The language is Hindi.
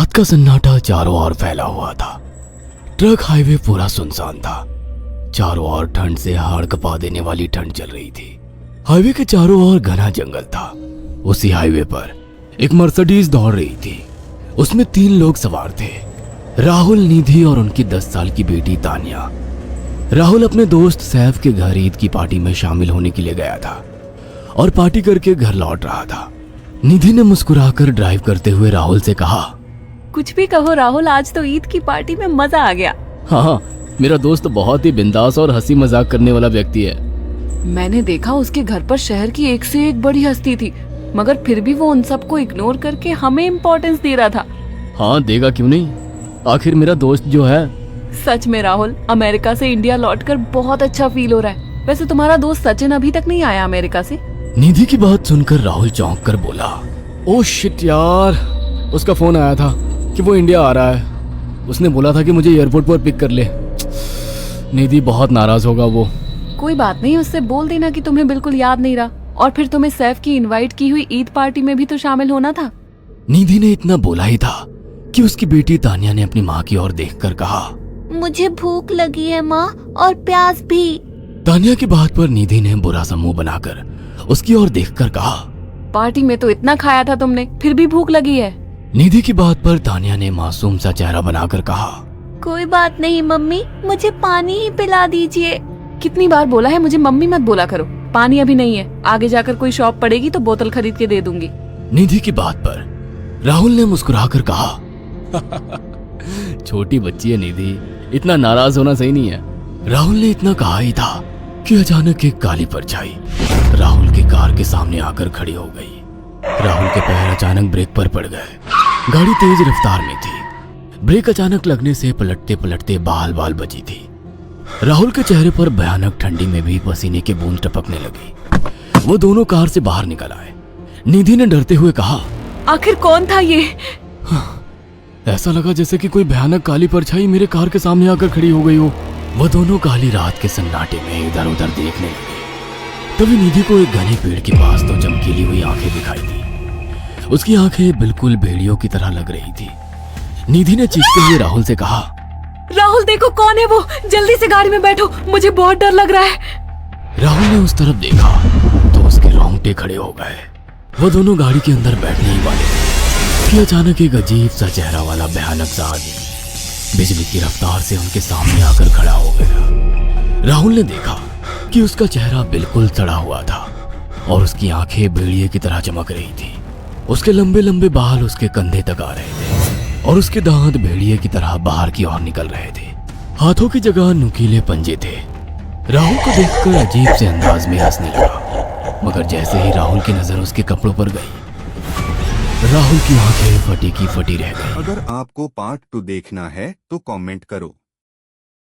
रात का सन्नाटा चारों ओर फैला हुआ था। ट्रक हाईवे पूरा सुनसान था। चारों ओर ठंड से हाड़ कपा देने वाली ठंड चल रही थी। हाईवे के चारों ओर घना जंगल था। उसी हाईवे पर एक मर्सिडीज दौड़ रही थी। उसमें 3 लोग सवार थे, राहुल, निधि और उनकी 10 साल की बेटी तानिया। राहुल अपने दोस्त सैफ के घर ईद की पार्टी में शामिल होने के लिए गया था और पार्टी करके घर लौट रहा था। निधि ने मुस्कुराकर ड्राइव करते हुए राहुल से कहा, कुछ भी कहो राहुल, आज तो ईद की पार्टी में मजा आ गया। हाँ, मेरा दोस्त बहुत ही बिंदास और हंसी मजाक करने वाला व्यक्ति है। मैंने देखा उसके घर पर शहर की एक से एक बड़ी हस्ती थी, मगर फिर भी वो उन सबको इग्नोर करके हमें इम्पोर्टेंस दे रहा था। हाँ, देगा क्यों नहीं, आखिर मेरा दोस्त जो है। सच में राहुल, अमेरिका से इंडिया लौटकर बहुत अच्छा फील हो रहा है। वैसे तुम्हारा दोस्त सचिन अभी तक नहीं आया अमेरिका से? निधि की बात सुनकर राहुल चौंक कर बोला, ओह शिट यार, उसका फोन आया था कि वो इंडिया आ रहा है। उसने बोला था कि मुझे एयरपोर्ट पर पिक कर ले। निधि बहुत नाराज होगा वो। कोई बात नहीं, उससे बोल देना कि तुम्हें बिल्कुल याद नहीं रहा और फिर तुम्हें सैफ की इनवाइट की हुई ईद पार्टी में भी तो शामिल होना था। निधि ने इतना बोला ही था कि उसकी बेटी तानिया ने अपनी माँ की ओर देखकर कहा, मुझे भूख लगी है माँ, और प्यास भी। तानिया की बात पर निधि ने बुरा सा मुंह बनाकर उसकी ओर देखकर कहा, पार्टी में तो इतना खाया था तुमने, फिर भी भूख लगी है। निधि की बात पर तानिया ने मासूम सा चेहरा बनाकर कहा, कोई बात नहीं मम्मी, मुझे पानी ही पिला दीजिए। कितनी बार बोला है मुझे मम्मी मत बोला करो। पानी अभी नहीं है, आगे जाकर कोई शॉप पड़ेगी तो बोतल खरीद के दे दूंगी। निधि की बात पर राहुल ने मुस्कुराकर कहा, छोटी बच्ची है निधि, इतना नाराज होना सही नहीं है। राहुल ने इतना कहा ही था कि अचानक एक काली परछाई राहुल की कार के सामने आकर खड़ी हो गई। राहुल के पैर अचानक ब्रेक पर पड़ गए। गाड़ी तेज रफ्तार में थी। ब्रेक अचानक लगने से पलटते पलटते बाल बाल बची थी। राहुल के चेहरे पर भयानक ठंडी में भी पसीने की बूंद टपकने लगी। वो दोनों कार से बाहर निकल आए। निधि ने डरते हुए कहा, आखिर कौन था ये? ऐसा लगा जैसे कि कोई भयानक काली परछाई मेरे कार के सामने आकर खड़ी हो गई हो। वो दोनों काली रात के सन्नाटे में इधर उधर देखने लगे। तभी निधि को एक घने पेड़ के पास दो चमकीली हुई आंखें दिखाई दी। उसकी आंखें बिल्कुल भेड़ियों की तरह लग रही थी। निधि ने चीखते हुए राहुल से कहा, राहुल देखो कौन है वो, जल्दी से गाड़ी में बैठो, मुझे बहुत डर लग रहा है। राहुल ने उस तरफ देखा तो उसके रोंगटे खड़े हो गए। वो दोनों गाड़ी के अंदर बैठने ही वाले थे कि अचानक एक अजीब सा चेहरा वाला भयानक सा आदमी बिजली की रफ्तार से उनके सामने आकर खड़ा हो गया। राहुल ने देखा कि उसका चेहरा बिल्कुल सड़ा हुआ था और उसकी आंखें भेड़िए की तरह चमक रही थी। उसके लंबे लंबे बाल उसके कंधे तक आ रहे थे और उसके दांत भेड़िए की तरह बाहर की ओर निकल रहे थे। हाथों की जगह नुकीले पंजे थे। राहुल को देखकर अजीब से अंदाज में हंसने लगा, मगर जैसे ही राहुल की नजर उसके कपड़ों पर गई, राहुल की आंखें फटी की फटी रह गई। अगर आपको पार्ट 2 देखना है तो कमेंट करो।